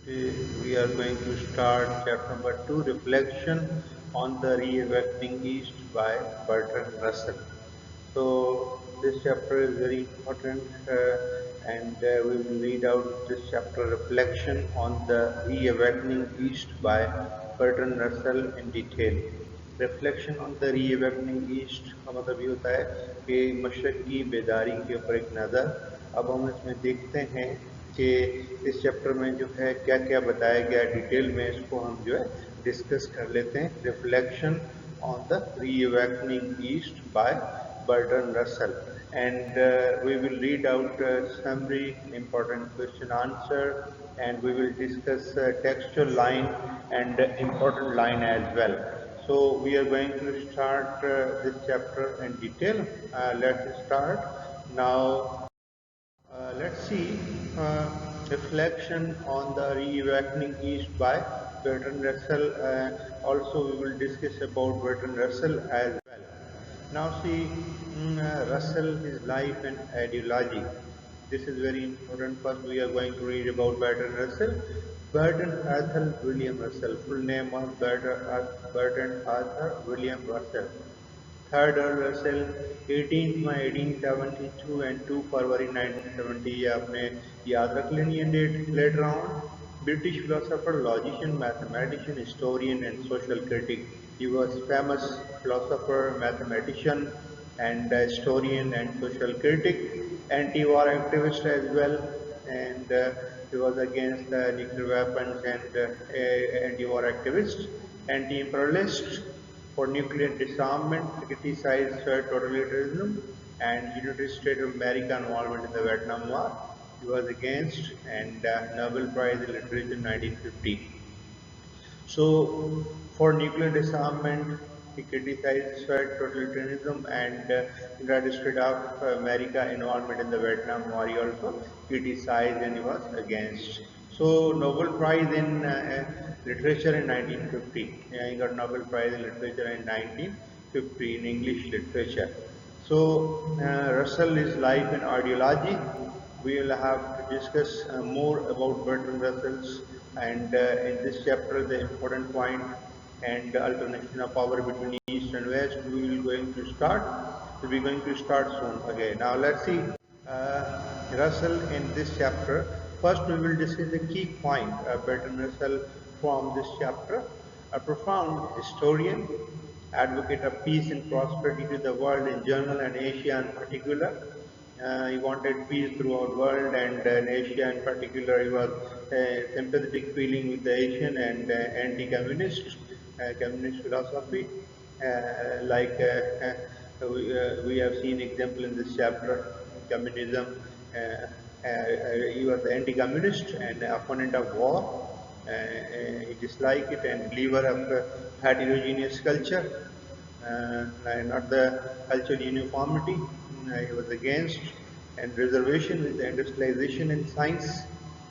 We are going to start chapter number 2, Reflection on the Re-Awakening East by Bertrand Russell. So, this chapter is very important and we will read out this chapter, Reflection on the Re-Awakening East by Bertrand Russell in detail. Reflection on the reawakening East का मतलब ये होता है कि मशरक़ की बेदारी के ऊपर एक नज़र। अब हम इसमें देखते हैं कि इस चैप्टर में जो है क्या क्या बताया गया डिटेल में, इसको हम जो है डिस्कस कर लेते हैं। Reflection on the reawakening East by Bertrand Russell and we will read out summary, important question answer, and we will discuss textual line and important line as well. So we are going to start this chapter in detail. Let's start now. Let's see reflection on the re-awakening East by Bertrand Russell. Also, we will discuss about Bertrand Russell as well. Now, see Russell, his life and ideology. This is very important. First, we are going to read about Bertrand Russell. Bertrand Arthur William Russell. Full name was Bertrand Arthur William Russell. Third earl Russell 18 मई 1872 and 2 फरवरी 1970। ये आपने याद रख लेनी है date later on. British philosopher, logician, mathematician, historian and social critic. He was famous philosopher, mathematician and historian and social critic, anti-war activist as well, and he was against nuclear weapons and anti-war activist, anti-imperialist, for nuclear disarmament, criticized totalitarianism and United States of America involvement in the Vietnam War. He was against and Nobel Prize in Literature in 1950. So, for nuclear disarmament, he criticized totalitarianism and United States of America involvement in the Vietnam War. He also criticized and he was against. So, Nobel Prize in Literature in 1950. Yeah, he got Nobel Prize in Literature in 1950 in English literature. So, Russell's life and ideology. We will have to discuss more about Bertrand Russell's, and in this chapter the important point and alternation of power between east and west. We will going to start. So we are going to start soon. Okay, now let's see Russell in this chapter. First, we will discuss the key point of Bertrand Russell from this chapter. A profound historian, advocate of peace and prosperity to the world in general and Asia in particular. He wanted peace throughout the world, and in Asia in particular, he was sympathetic feeling with the Asian and anti-communist, communist philosophy. We have seen example in this chapter, communism. He was anti-communist and opponent of war. He disliked it and believer of heterogeneous culture, not the cultural uniformity. He was against and reservation with the industrialization in science,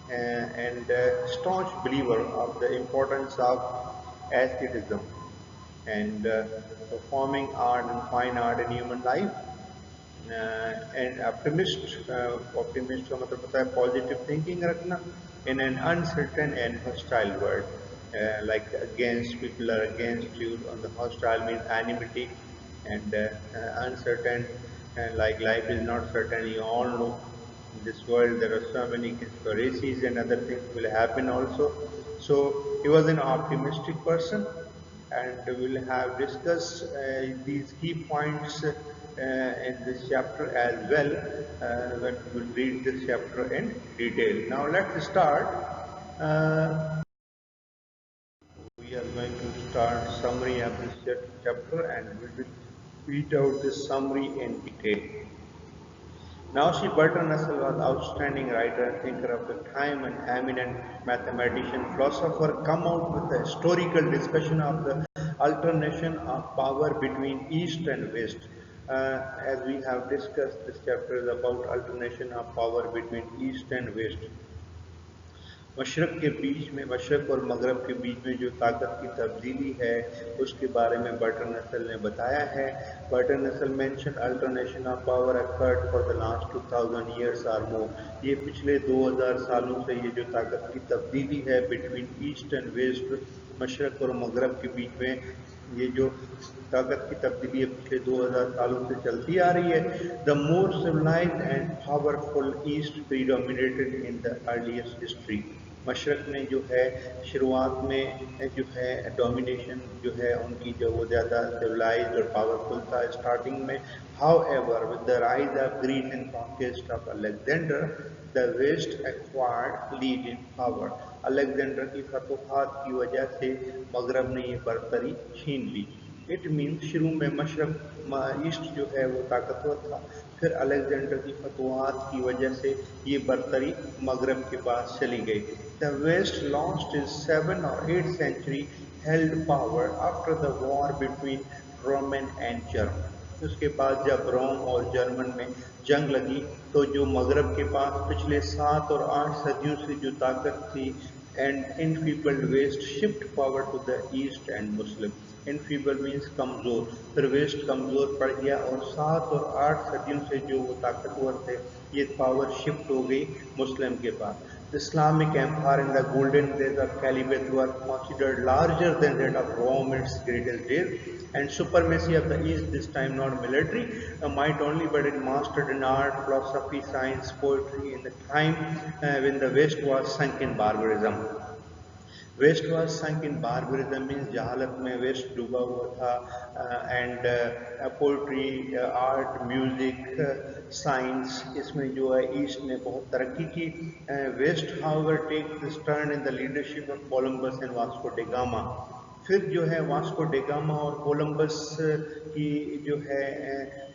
and staunch believer of the importance of asceticism and performing art and fine art in human life, and optimist का मतलब होता है positive thinking रखना in an uncertain and hostile world. Like against, people are against you on the hostile means enmity, and uncertain, and like life is not certain. You all know in this world there are so many conspiracies and other things will happen also. So he was an optimistic person, and we'll have discussed these key points in this chapter as well when we'll read this chapter in detail. Now let's start. We are going to start summary of this chapter, and we will read out this summary in detail. Now, see, Bertrand Russell was outstanding writer and thinker of the time and eminent mathematician, philosopher, come out with a historical discussion of the alternation of power between East and West. As we have discussed, this chapter is about alternation of power between East and West. मशरक़ के बीच में, मशरक़ और मगरब के बीच में जो ताकत की तब्दीली है उसके बारे में बर्ट्रैंड रसेल ने बताया है। Bertrand Russell mention alternation of power occurred for the last 2000 years or more. ये पिछले 2000 सालों से ये जो ताकत की तब्दीली है बिटवीन ईस्ट एंड वेस्ट, मशरक़ और मगरब के बीच में, ये जो ताकत की तब्दीली है पिछले 2000 सालों से चलती आ रही है। The more civilised and powerful East predominated in the earliest history. मशरक़ में जो है शुरुआत में जो है डोमिनेशन जो है उनकी जो वो ज़्यादा सिविलाइज्ड और पावरफुल था स्टार्टिंग में। However with the rise of Greece and conquest of Alexander, the west acquired lead in power. Alexander की फतूहात की वजह से मगरब ने ये बरतरी छीन ली। इट मीन्स शुरू में मशरक़ ईस्ट जो है वो ताकतवर था, फिर अलेक्जेंडर की फतूहात की वजह से ये बरतरी मगरब के पास चली गई। द वेस्ट लॉस्ट इज 7 और 8 century held power after the war between Roman and German. उसके बाद जब रोम और जर्मन में जंग लगी तो जो मगरब के पास पिछले 7 और 8 सदियों से जो ताकत थी, and enfeebled West shift power to the East and Muslim. Enfeebled means कमज़ोर, फिर वेस्ट कमज़ोर पड़ गया और 7 और 8 सदियों से जो वो ताकतवर थे ये पावर शिफ्ट हो गई मुस्लिम के पास। The Islamic Empire in the golden days of Caliphate were considered larger than that of Rome in its greatest days, and supremacy of the East, this time not military, might only, but it mastered in art, philosophy, science, poetry in the time when the West was sunk in barbarism. West was sunk in barbarism means जहालत में West डूबा हुआ था। And poetry, art, music, science, इसमें जो है East ने बहुत तरक्की की। West however take this turn in the leadership of Columbus and Vasco da Gama. फिर जो है वास्को डी गामा और कोलंबस की जो है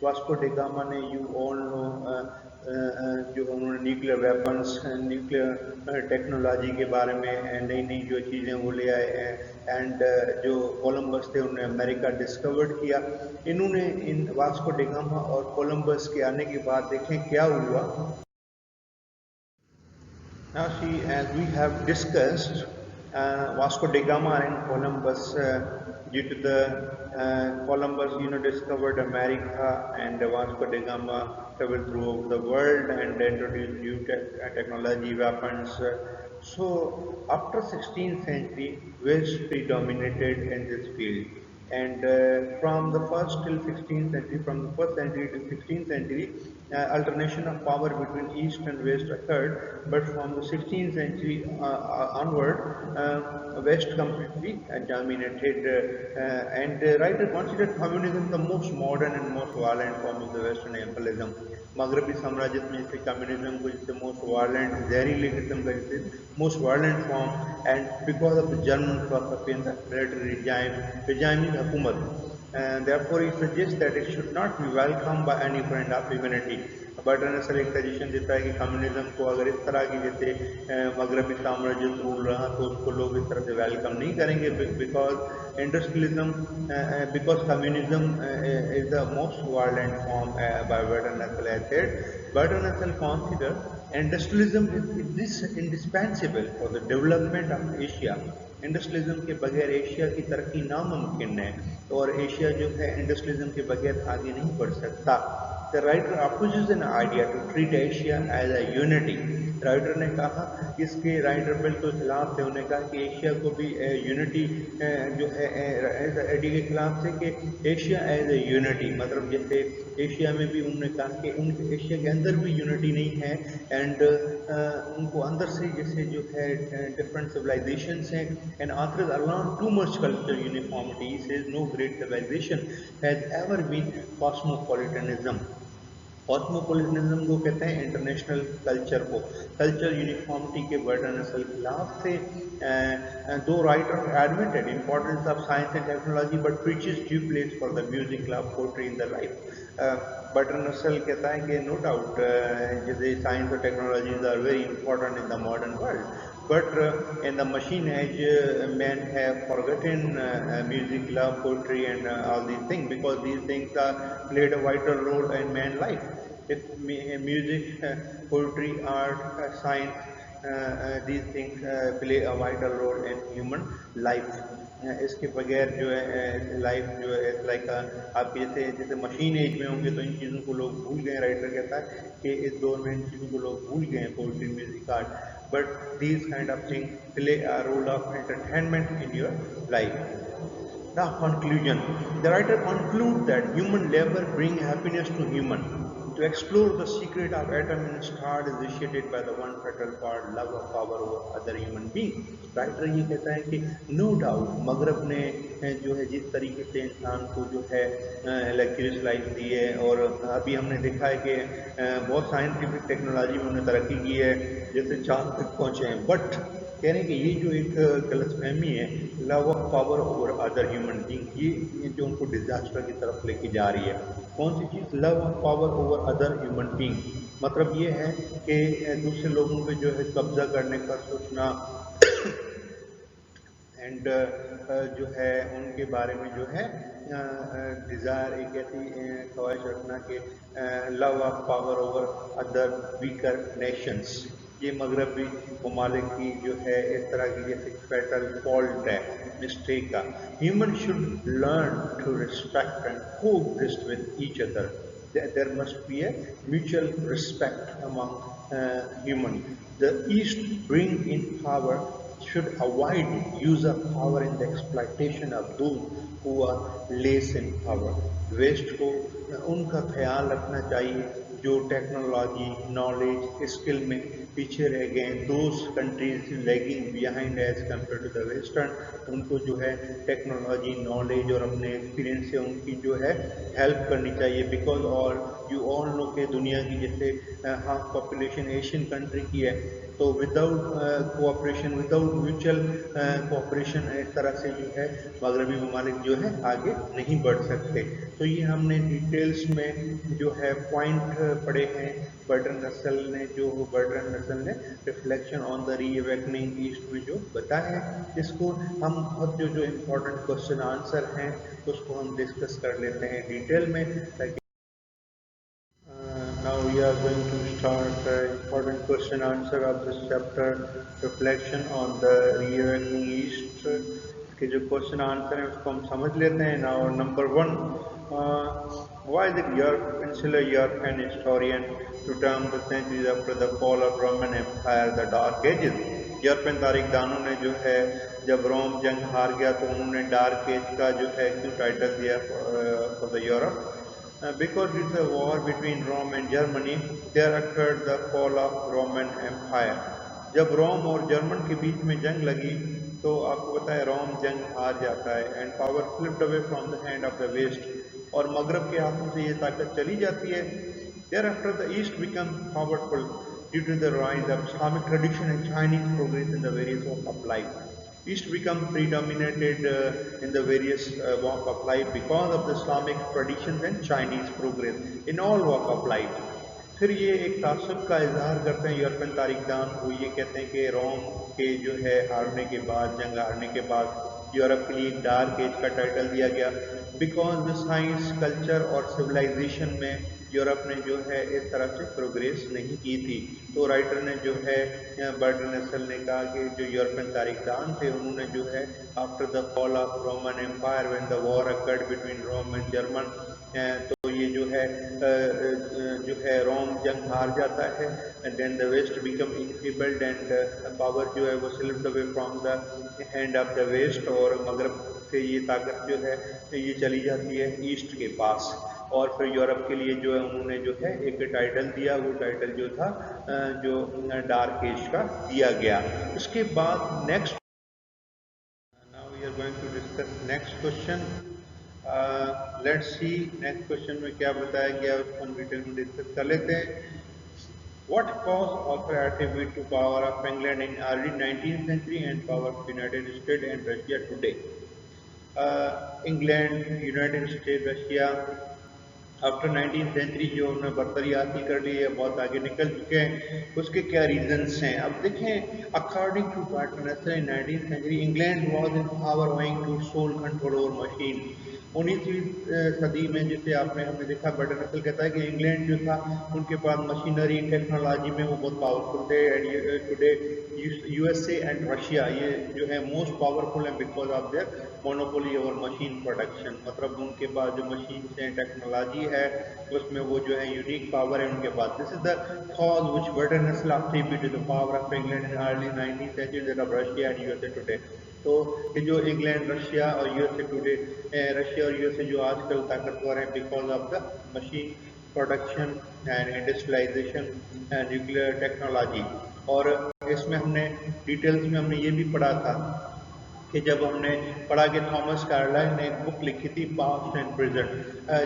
वास्को डी गामा ने, यू ऑल नो, जो उन्होंने न्यूक्लियर वेपन्स, न्यूक्लियर टेक्नोलॉजी के बारे में नई नई जो चीज़ें वो ले आए हैं। एंड जो कोलंबस थे उन्होंने अमेरिका डिस्कवर्ड किया। इन्होंने इन वास्को डी गामा और कोलंबस के आने के बाद देखें क्या हुआ। Now see, as we have discussed, Vasco da Gama and Columbus, due to the Columbus, discovered America, and Vasco da Gama traveled throughout the world and introduced new technology, weapons. So after 16th century, West predominated in this field. And from the first till 16th century, from the first century to 16th century, alternation of power between east and west occurred. But from the 16th century onward, west completely dominated. And writer considered communism the most modern and most violent form of the Western imperialism. मगरबी साम्राज्य में जैसे communism को जैसे most violent जहरीले किस्म का जैसे most violent form, and because of the German philosophy and the military regime हुकूमत, therefore he suggests that it should not be welcomed by any friend of humanity. Bertrand Russell एक suggestion देता है कि communism को अगर इस तरह की जैसे मगरबी साम्राज्य रूल रहा तो उसको लोग इस तरह से वेलकम नहीं करेंगे, because industrialism, because communism is the most violent form by Bertrand Russell has said. Bertrand Russell consider industrialism is indispensable for the development of Asia. Industrialism के बगैर एशिया की तरक्की नामुमकिन है और एशिया जो है इंडस्ट्रियलिज्म के बगैर आगे नहीं बढ़ सकता। The writer opposes an idea to treat Asia as a unity. Writer ने कहा, इसके राइटर बिल्कुल खिलाफ थे, उन्होंने कहा कि एशिया को भी यूनिटी जो है आइडिया के खिलाफ थे कि एशिया एज ए यूनिटी, मतलब जैसे एशिया में भी उन्होंने कहा कि उनके एशिया के अंदर भी यूनिटी नहीं है, एंड उनको अंदर से जैसे जो है डिफरेंट सिविलाइजेशंस हैं, and authors allow too much cultural uniformity. He says no great civilization has ever been cosmopolitanism. Cosmopolitanism को कहते हैं इंटरनेशनल कल्चर को। कल्चर यूनिफॉर्मिटी के बर्ट्रैंड रसेल खिलाफ थे। The writer admitted importance of science and technology but preaches due place for the music, love, poetry in the life. Bertrand Russell कहता है कि नो डाउट जैसे साइंस और technologies are very important in the modern world, but in the machine age men have forgotten music, love, poetry and all these things, because these things are played a vital role in man's life. If music, poetry, art, science these things play a vital role in human life. इसके बगैर जो है life जो है like आप जैसे जैसे machine age में होंगे तो इन चीज़ों को लोग भूल गए। राइटर कहता है कि इस दौर में इन चीज़ों को लोग भूल गए हैं, poetry, music, art, but these kind of thing play a role of entertainment in your life. The conclusion. The writer concludes that human labor brings happiness to human. To explore the secret of atom and star is initiated by the one fatal part, love of power over other human being. Writer ये कहता है कि no doubt मगरब ने जो है जिस तरीके से इंसान को जो है लग्जरियस लाइफ दी है, और अभी हमने देखा है कि बहुत साइंटिफिक टेक्नोलॉजी में उन्होंने तरक्की की है, जैसे चांद तक पहुँचे हैं, बट कह रहे हैं कि ये जो एक गलतफहमी है love of power over other human being, ये जो उनको डिजास्टर की तरफ लेके जा रही है. कौन सी चीज़? Love of power over other human being. मतलब ये है कि दूसरे लोगों पे जो है कब्जा करने का सोचना एंड जो है उनके बारे में जो है डिज़ायर, एक ऐसी ख्वाहिश रखना कि love of power over other weaker Nations. ये मगरबी ममालिक की जो है इस तरह की जैसे फैटल फॉल्ट है, मिस्टेक का. Human should learn to respect and coexist with each other. There must be a mutual respect among human. The East bring in power should avoid use of power in the exploitation of those who are less in power. West को उनका ख्याल रखना चाहिए जो technology, knowledge, skill में पीछे रह गए हैं. Those countries lagging behind as compare to the western, उनको जो है टेक्नोलॉजी, नॉलेज और अपने एक्सपीरियंस से उनकी जो है हेल्प करनी चाहिए. बिकॉज और यू ऑल नो के दुनिया की जैसे हाफ पॉपुलेशन एशियन कंट्री की है, तो without cooperation, without mutual cooperation इस तरह से जो है मगरबी ममालिक जो है आगे नहीं बढ़ सकते. तो ये हमने डिटेल्स में जो है पॉइंट पढ़े हैं. बर्ट्रैंड रसल ने reflection on the reawakening east में जो बताया है, इसको हम बहुत जो इम्पोर्टेंट क्वेश्चन आंसर हैं उसको हम डिस्कस कर लेते हैं डिटेल में, ताकि now we are going to start important question answer of this chapter, reflection on the reawakening east. के जो क्वेश्चन आंसर है उसको हम समझ लेते हैं. Now number 1, why did insular European historian to term the centuries after the fall of Roman Empire the Dark Ages? European तारीखदानों ने जो है जब रोम जंग हार गया तो उन्होंने डार्क एज का जो है क्यों टाइटल दिया for the Europe? Because it's a war between Rome and Germany, there occurred the fall of Roman Empire. जब रोम और जर्मन के बीच में जंग लगी तो आपको पता है रोम जंग हार जाता है, and power slipped away from the hand of the west, और मगरब के हाथों से ये ताकत चली जाती है. Thereafter the east became powerful due to the rise of Islamic tradition and Chinese progress in the various walks of life. East become predominated in the various walk of life because of the Islamic traditions and Chinese progress in all walk of life. फिर ये एक तासुब का इजहार करते हैं European तारीखदान. वो ये कहते हैं कि रोम के जो है हारने के बाद, जंग हारने के बाद यूरोप के लिए एक डार्क एज का टाइटल दिया गया, बिकॉज द साइंस, कल्चर और सिविलाइजेशन में यूरोप ने जो है इस तरह से प्रोग्रेस नहीं की थी. तो राइटर ने जो है बर्ट्रैंड रसल ने कहा कि जो यूरोपियन तारीखदान थे उन्होंने जो है after the fall of Roman empire when the war occurred between Rome and German, तो ये जो है रोम जंग हार जाता है, and then the west become enfeebled and power जो है वो slipped away from the hand of the west, और मगरब से ये ताकत जो है ये चली जाती है ईस्ट के पास. और फिर यूरोप के लिए जो है उन्होंने जो है एक टाइटल दिया, वो टाइटल जो था जो डार्क एज का दिया गया. उसके बाद next, now we are going to discuss next question. Let's see next question में क्या बताया गया उसको हम डिटेल में डिस्कस कर लेते हैं. What caused authority to power of England in early 19th century and power of United States and Russia today? England, United State, Russia after 19th century जो उन्होंने बर्तरी हासिल कर ली है, बहुत आगे निकल चुके हैं. उसके क्या रीजंस हैं? अब देखें, according to Bertrand Russell in 19th century England was in power owing to sole control over machine. 19वीं सदी में जैसे हमने देखा बर्टन रसल कहता है कि इंग्लैंड जो था उनके पास मशीनरी टेक्नोलॉजी में वो बहुत पावरफुल थे and today USA and Russia ये जो है मोस्ट पावरफुल है because of their monopoly over machine production, मतलब उनके पास जो मशीन है टेक्नोलॉजी है उसमें वो जो है यूनिक पावर है उनके पास। This is the cause which Bertrand Russell attributed the power of England in early 19th century that of Russia and USA today। तो ये जो इंग्लैंड रशिया और यूएसए टुडे, रशिया और यूएसए जो आजकल ताकतवर हैं because of the machine production and industrialisation and nuclear technology. और इसमें हमने डिटेल्स में हमने ये भी पढ़ा था कि जब हमने पढ़ा कि थॉमस कार्लाइल ने एक बुक लिखी थी पास्ट एंड प्रेजेंट,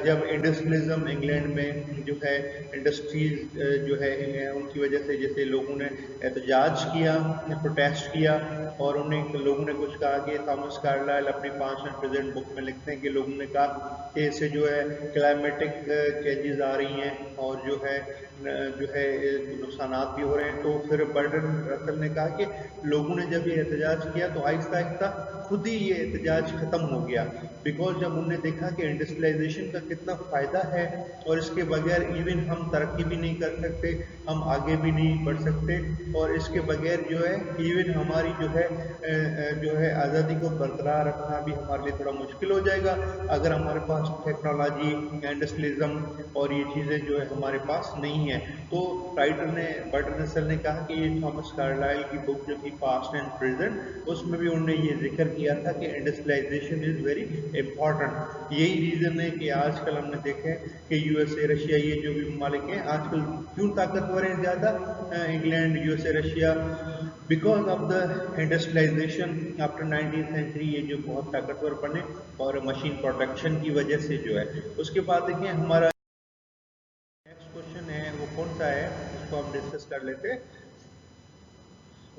जब इंडस्ट्रियलिज्म इंग्लैंड में जो है इंडस्ट्रीज जो है उनकी वजह से जैसे लोगों ने एहतजाज किया, प्रोटेस्ट किया और उन्हें लोगों ने कुछ कहा कि थॉमस कार्लाइल अपनी पास्ट एंड प्रेजेंट बुक में लिखते हैं कि लोगों ने कहा कि इससे जो है क्लाइमेटिक चेंजेस आ रही हैं और जो है नुकसान भी हो रहे हैं। तो फिर बर्टन रसल ने कहा कि लोगों ने जब ये एहतजाज किया तो आहिस्ता आहिस्ता खुद ही ये एहतजाज खत्म हो गया, बिकॉज जब उन्होंने देखा कि इंडस्ट्रियलाइजेशन का कितना फ़ायदा है और इसके बगैर इवन हम तरक्की भी नहीं कर सकते, हम आगे भी नहीं बढ़ सकते और इसके बगैर जो है इवन हमारी जो है आज़ादी को बरकरार रखना भी हमारे लिए थोड़ा मुश्किल हो जाएगा अगर हमारे पास टेक्नोलॉजी, इंडस्ट्रियलिज्म और ये चीज़ें जो है हमारे पास नहीं है। तो राइटर ने बर्टन रसल ने कहा कि ये थॉमस कार्लाइल की बुक जो थी पास्ट एंड प्रेजेंट उसमें भी उन्होंने ये जिक्र किया था कि इंडस्ट्रियलाइजेशन इज़ वेरी इंपॉर्टेंट। यही रीज़न है कि आजकल हमने देखे कि यूएसए रशिया ये जो भी ममालिक हैं आजकल क्यों ताकतवर हैं ज़्यादा, England USA Russia, because of the industrialisation after 19th century ये जो बहुत ताकतवर बने और मशीन प्रोडक्शन की वजह से जो है। उसके बाद देखिए हमारा नेक्स्ट क्वेश्चन है वो कौन सा है उसको हम डिस्कस कर लेते हैं।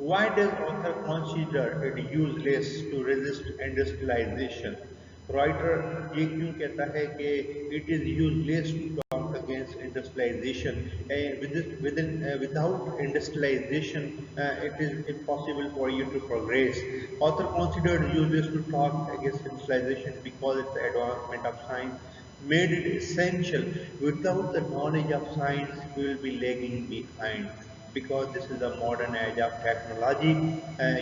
Why does author consider it useless to resist industrialization? Writer ये क्यों कहता है कि it is useless to talk against industrialization? Without industrialization, it is impossible for you to progress. Author considered useless to talk against industrialization because its advancement of science made it essential. Without the knowledge of science, we will be lagging behind because this is a modern age of technology.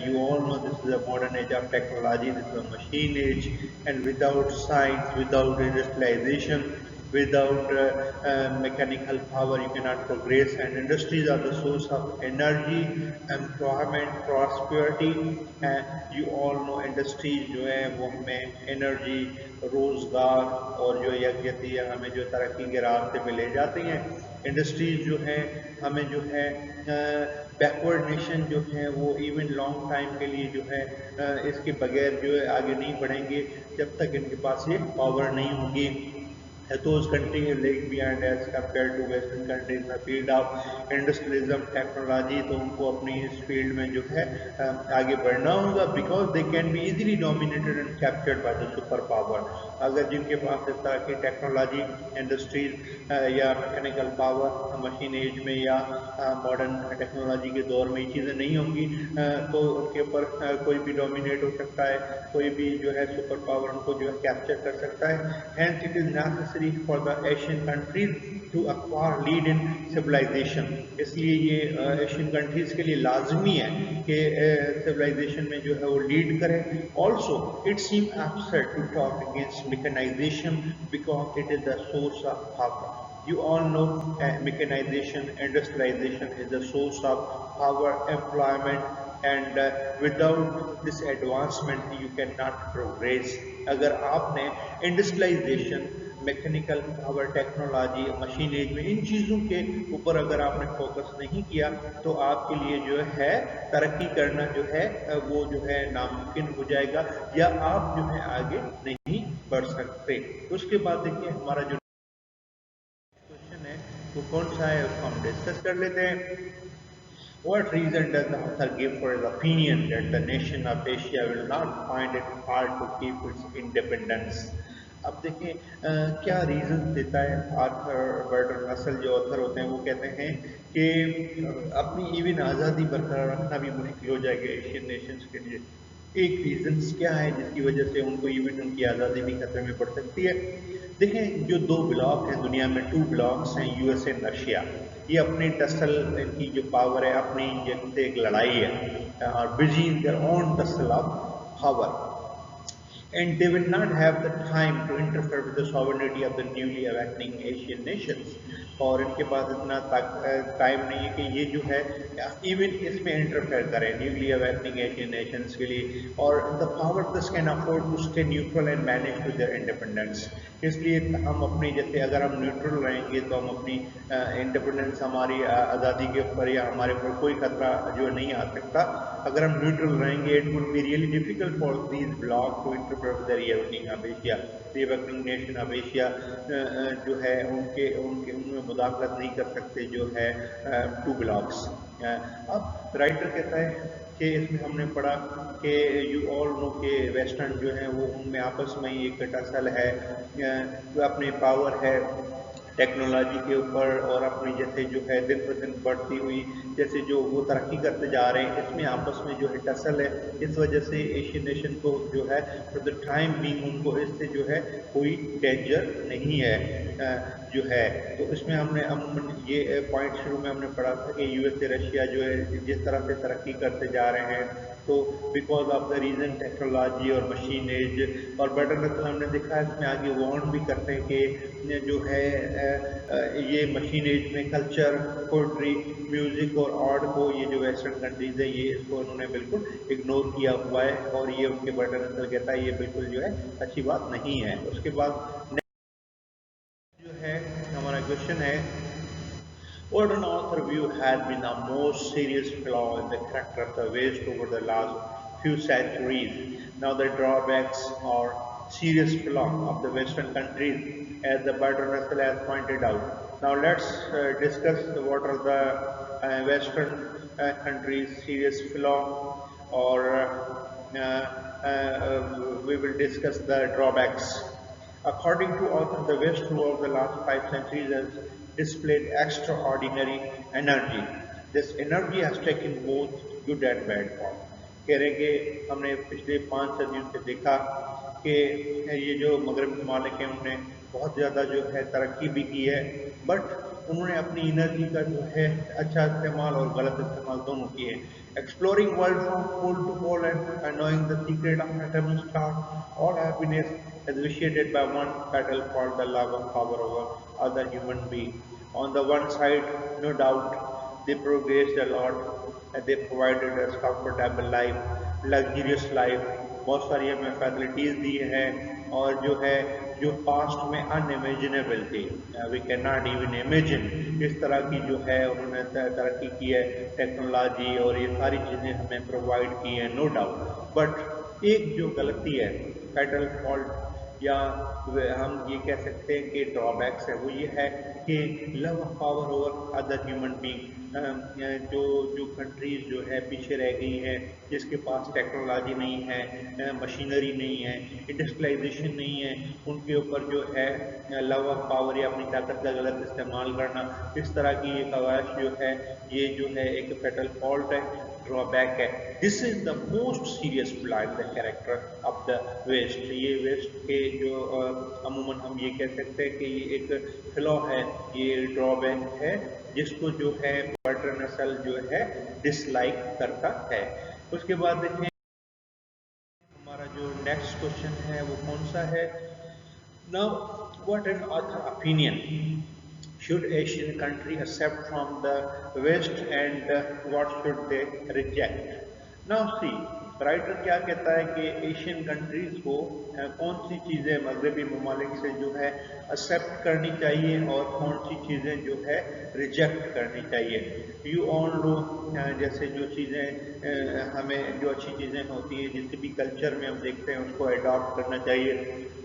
You all know this is a modern age of technology, this is a machine age, and without science, without industrialization, without mechanical power, you cannot progress. And industries are the source of energy, employment, prosperity. You all know industries जो है वो हमें energy, रोज़गार और जो यकजहती हमें जो तरक्की के रास्ते पे ले जाती हैं। इंडस्ट्रीज जो है हमें जो है बैकवर्ड नेशन जो है वो इवन लॉन्ग टाइम के लिए जो है इसके बगैर जो है आगे नहीं बढ़ेंगे जब तक इनके पास ये पावर नहीं होगी। Those countries lag behind as compared to Western countries in the field of industrialism, technology, तो उनको अपनी इस फील्ड में जो है आगे बढ़ना होगा because they can be easily dominated and captured by the super power। अगर जिनके पास इस तरह की टेक्नोलॉजी, इंडस्ट्रीज या मैकेनिकल पावर मशीन एज में या मॉडर्न टेक्नोलॉजी के दौर में ये चीज़ें नहीं होंगी तो उनके ऊपर कोई भी डोमिनेट हो सकता है, कोई भी जो है सुपर पावर उनको जो है कैप्चर कर सकता है। Hence it is necessary for the Asian countries to acquire lead in civilization। इसलिए ये एशियन कंट्रीज के लिए लाजमी है कि सिविलाइजेशन में जो है वो लीड करें। Also it seems absurd to talk against mechanization because it is the source of power। You all know mechanization, industrialization is the source of power, employment, and without this advancement you cannot progress। अगर आपने industrialisation, mechanical power, technology, machine age में इन चीज़ों के ऊपर अगर आपने focus नहीं किया तो आपके लिए जो है तरक्की करना जो है वो जो है नामुमकिन हो जाएगा या आप जो है आगे नहीं बढ़ सकते। उसके बाद देखिए हमारा जो क्वेश्चन है वो कौन सा है उसको हम डिस्कस कर लेते हैं। What reason does the author give for his opinion that the nation of Asia will not find it hard to keep its independence? अब देखिए क्या रीज़न देता है आर्थर बर्टन रसल जो ऑथर होते हैं वो कहते हैं कि अपनी इवन आज़ादी बरकरार रखना भी मुश्किल हो जाएगा एशियन नेशंस के लिए। एक रीजंस क्या है जिसकी वजह से उनको इवन उनकी आज़ादी भी खतरे में पड़ सकती है। देखें, जो दो ब्लॉक हैं दुनिया में, टू ब्लॉक्स हैं, यूएस एंड रशिया। ये अपनी टसल, इनकी जो पावर है, अपनी जिनसे एक लड़ाई है, और busy in their own tussle of power, and they will not have the time to interfere with the sovereignty of the newly awakening Asian nations। और इनके पास इतना टाइम नहीं है कि ये जो है इवन इसमें इंटरफेयर करें न्यूली अवेकनिंग एशियन नेशंस के लिए। और the power this can afford to stay neutral and manage to their independence. इसलिए हम अपनी, जैसे अगर हम न्यूट्रल रहेंगे तो हम अपनी इंडिपेंडेंस, हमारी आज़ादी के ऊपर या हमारे ऊपर कोई खतरा जो नहीं आ सकता। अगर हम न्यूट्रल रहेंगे, it would be really difficult for these bloc to interfere with the reawakening of Asia. Reawakening nation of Asia जो है उनके उनके उनमें मुदाखलत नहीं कर सकते जो है टू ब्लॉक्स। अब राइटर कहता है कि इसमें हमने पढ़ा कि यू ऑल नो के वेस्टर्न जो है वो उनमें आपस में ही एक टसल है, जो अपनी पावर है टेक्नोलॉजी के ऊपर, और अपनी जैसे जो है दिन ब दिन बढ़ती हुई जैसे जो वो तरक्की करते जा रहे हैं, इसमें आपस में जो है टसल है। इस वजह से एशियन नेशन को जो है फॉर द टाइम बीइंग उनको इससे जो है कोई डेंजर नहीं है जो है। तो इसमें हमने अमूमन ये पॉइंट शुरू में हमने पढ़ा था कि यूएस से रशिया जो है जिस तरह से तरक्की करते जा रहे हैं, तो because of the reason technology और मशीन एज। और बटन नस्ल हमने देखा है इसमें आगे वार्न भी करते हैं कि जो है ये मशीन एज में कल्चर, पोइट्री, म्यूजिक और आर्ट को, ये जो वेस्टर्न कंट्रीज है ये इसको उन्होंने बिल्कुल इग्नोर किया हुआ है, और ये उनके बटन नस्ल कहता है ये बिल्कुल जो है अच्छी बात नहीं है। उसके बाद जो है हमारा क्वेश्चन है, what in author view has been the most serious flaw in the character of the West over the last few centuries? Now the drawbacks or serious flaw of the Western countries, as the Bertrand Russell has pointed out. Now let's discuss what are the Western countries' serious flaw, or we will discuss the drawbacks. According to author, the West throughout the last 5 centuries has displayed extraordinary energy. This energy has taken both good and bad form। कह रहे कि हमने पिछले 5 सदियों से देखा कि ये जो मगरबी ममालिक हैं उन्होंने बहुत ज़्यादा जो है तरक्की भी की है, बट उन्होंने अपनी एनर्जी का जो है अच्छा इस्तेमाल और गलत इस्तेमाल दोनों किए। Exploring world from pole to pole and knowing the secret of atom star, all happiness is vitiated by one fatal fault, the love of power over other human being। On the one side, no doubt, they progressed a lot and they provided us comfortable life, luxurious life, बहुत सारी हमें facilities दी हैं, और जो है जो past में unimaginable थी, we can not even imagine, इस तरह की जो है उन्होंने तरक्की की है, टेक्नोलॉजी और ये सारी चीज़ें हमें प्रोवाइड की हैं, नो डाउट। बट एक जो गलती है, फैटल फॉल्ट, या हम ये कह सकते हैं कि ड्रॉबैक्स है, वो ये है कि love of power over other human being. जो जो कंट्रीज जो है पीछे रह गई हैं, जिसके पास टेक्नोलॉजी नहीं है, मशीनरी नहीं है, इंडस्ट्रियलाइजेशन नहीं है, उनके ऊपर जो है लव ऑफ पावर या अपनी ताकत का गलत इस्तेमाल करना, इस तरह की ये खवाहिश जो है, ये जो है एक फेटल फॉल्ट है, ड्रॉबैक है। This is the most serious flaw in the character of the west. ये वेस्ट के जो अमूमन हम ये कह सकते हैं कि ये एक फ्लॉ है, ये ड्रॉबैक है, जिसको जो है बर्ट्रैंड रसल जो है डिसलाइक करता है। उसके बाद देखें हमारा जो नेक्स्ट क्वेश्चन है वो कौन सा है। Now what an author opinion, should Asian country accept from the West, and what should they reject? Now see, writer क्या कहता है कि एशियन कंट्रीज़ को कौन सी चीज़ें मगरबी ममालिक से जो है एक्सेप्ट करनी चाहिए और कौन सी चीज़ें जो है रिजेक्ट करनी चाहिए। यू ऑल नो, जैसे जो चीज़ें हमें जो अच्छी चीज़ें होती हैं, जिस भी कल्चर में हम देखते हैं उसको अडॉप्ट करना चाहिए।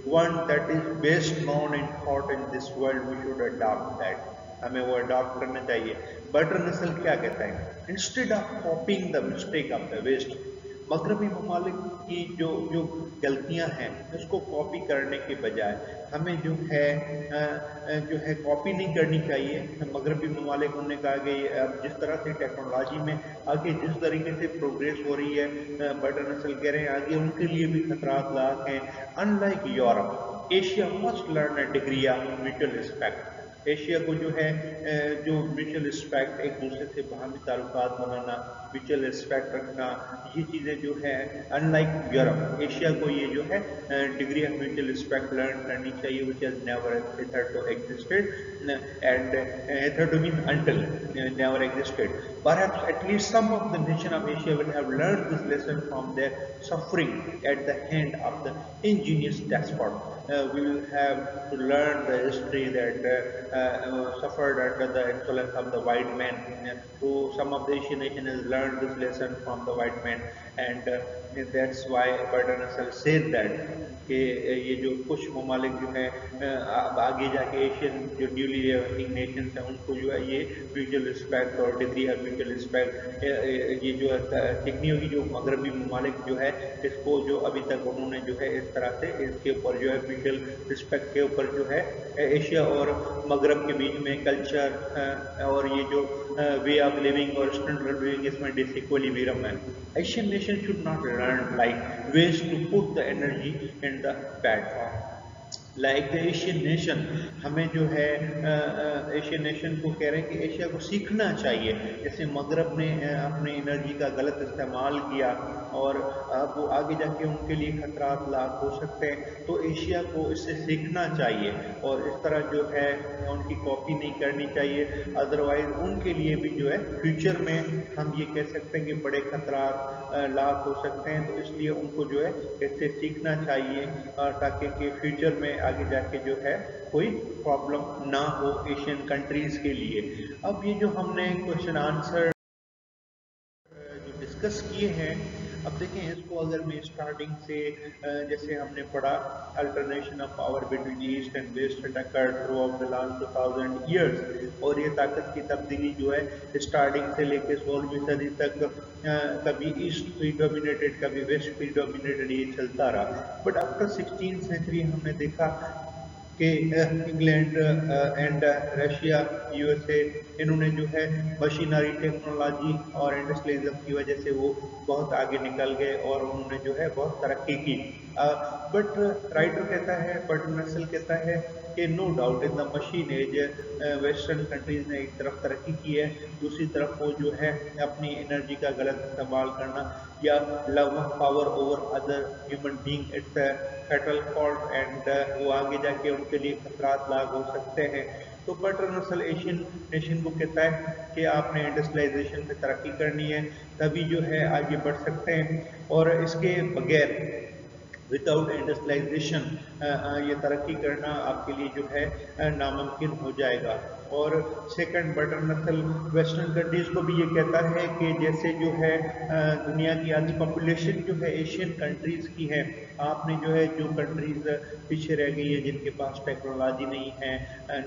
One that is best known in thought in this world, we should adopt that, हमें वो अडॉप्ट करना चाहिए। बर्ट्रैंड रसल क्या कहता है, instead of copying the mistake of the West, मगरबी ममालिक की जो जो गलतियां हैं उसको कॉपी करने के बजाय हमें जो है कॉपी नहीं करनी चाहिए। मगरबी ममालिक उन्होंने कहा कि अब जिस तरह से टेक्नोलॉजी में आगे जिस तरीके से प्रोग्रेस हो रही है, बटर नस्ल कह रहे हैं आगे उनके लिए भी खतरात लाक हैं। Unlike Europe, Asia must learn a degree of mutual respect. Asia को जो है जो म्यूचुअल रिस्पेक्ट, एक दूसरे से बाहमी ताल्लुकात बनाना, म्यूचुअल रिस्पेक्ट रखना, ये चीज़ें जो है अनलाइक यूरोप, एशिया को ये जो है degree of mutual respect learn करनी चाहिए, which has never hitherto existed, and hitherto means until never existed. Perhaps at least some of the nation of Asia will have learned this lesson from their suffering at the hand of the ingenious despot. We will have to learn the history that suffered under the influence of the white man. Who some of the Asian nation has learned this lesson from the white man, and that's why Bertrand Russell said that कि ये जो कुछ ममालिक जो है अब आगे जाके एशियन जो न्यूली डेवलपिंग नेशंस हैं उनको जो है ये म्यूचुअल रिस्पेक्ट और डिग्री ऑफ म्यूचुअल रिस्पेक्ट ये जो ठीक नहीं होगी। जो मगरबी ममालिक जो है इसको जो अभी तक उन्होंने जो है इस तरह से इसके ऊपर जो है म्यूचुअल रिस्पेक्ट के ऊपर जो है एशिया और मगरब के बीच में कल्चर और ये जो वे ऑफ लिविंग और स्टैंडर्ड ऑफ लिविंग इसमें डिसइक्विलिब्रियम है। Asian nation should not learn like ways to put the energy in the platform like the Asian nation. हमें जो है एशियन नेशन को कह रहे हैं कि एशिया को सीखना चाहिए। जैसे मगरब ने अपने एनर्जी का गलत इस्तेमाल किया और अब वो आगे जाके उनके लिए खतरात लाक हो सकते हैं, तो एशिया को इससे सीखना चाहिए और इस तरह जो है उनकी कॉपी नहीं करनी चाहिए। अदरवाइज उनके लिए भी जो है फ्यूचर में हम ये कह सकते हैं कि बड़े खतरात लाक हो सकते हैं। तो इसलिए उनको जो है इससे सीखना चाहिए ताकि कि फ्यूचर में आगे जाके जो है कोई प्रॉब्लम ना हो एशियन कंट्रीज के लिए। अब ये जो हमने क्वेश्चन आंसर जो डिस्कस किए हैं, अब देखें इसको अगर मैं स्टार्टिंग से जैसे हमने पढ़ा alternation of power between east and west occurred throughout the last 2000 years, और ये ताकत की तब्दीली जो है स्टार्टिंग से लेके 16वीं सदी तक कभी ईस्ट प्रीडोमिनेटेड कभी वेस्ट प्रीडोमिनेटेड ये चलता रहा। बट आफ्टर 16th सेंचुरी हमने देखा कि इंग्लैंड एंड रशिया यूएसए इन्होंने जो है मशीनरी टेक्नोलॉजी और इंडस्ट्रियलिज्म की वजह से वो बहुत आगे निकल गए और उन्होंने जो है बहुत तरक्की की। बट राइटर कहता है, बर्ट्रैंड रसेल कहता है कि no doubt in the machine age western countries ने एक तरफ तरक्की की है, दूसरी तरफ वो जो है अपनी एनर्जी का गलत इस्तेमाल करना या love of power over other human being, it's fatal fault and वो आगे जाके उनके लिए खतरात लाग हो सकते हैं। तो बर्ट्रैंड रसेल एशियन नेशन को कहता है कि आपने इंडस्ट्रियलाइजेशन में तरक्की करनी है, तभी जो है आगे बढ़ सकते हैं, और इसके बगैर विदाउट इंडस्ट्रियलाइजेशन ये तरक्की करना आपके लिए जो है नामुमकिन हो जाएगा। और second, Bertrand Russell western countries को भी ये कहता है कि जैसे जो है दुनिया की आधी पॉपुलेशन जो है एशियन कंट्रीज़ की है, आपने जो है जो कंट्रीज़ पीछे रह गई है जिनके पास टेक्नोलॉजी नहीं है,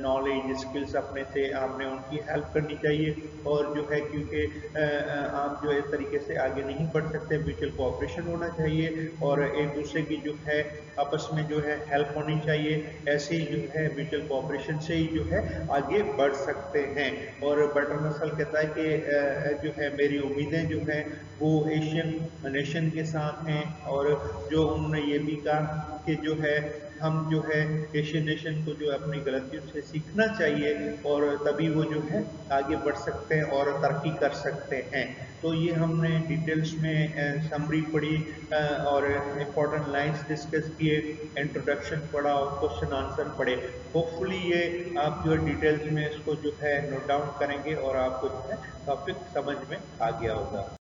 नॉलेज स्किल्स अपने से, आपने उनकी हेल्प करनी चाहिए। और जो है क्योंकि आप जो है इस तरीके से आगे नहीं बढ़ सकते, म्यूचुअल कोऑपरेशन होना चाहिए और एक दूसरे की जो है आपस में जो है हेल्प होनी चाहिए। ऐसे ही जो है म्यूचुअल कोऑपरेशन से ही जो है आगे बढ़ सकते हैं। और बर्ट्रैंड रसेल कहता है कि जो है मेरी उम्मीदें जो हैं वो एशियन नेशन के साथ हैं, और जो उन्होंने ये भी कहा कि जो है हम जो है एशियन नेशन को जो अपनी गलतियों से सीखना चाहिए और तभी वो जो है आगे बढ़ सकते हैं और तरक्की कर सकते हैं। तो ये हमने डिटेल्स में समरी पढ़ी और इम्पोर्टेंट लाइंस डिस्कस किए, इंट्रोडक्शन पढ़ा और क्वेश्चन आंसर पढ़े। होपफुली ये आप जो डिटेल्स में इसको जो है नोट डाउन करेंगे और आपको जो है टॉपिक समझ में आ गया होगा।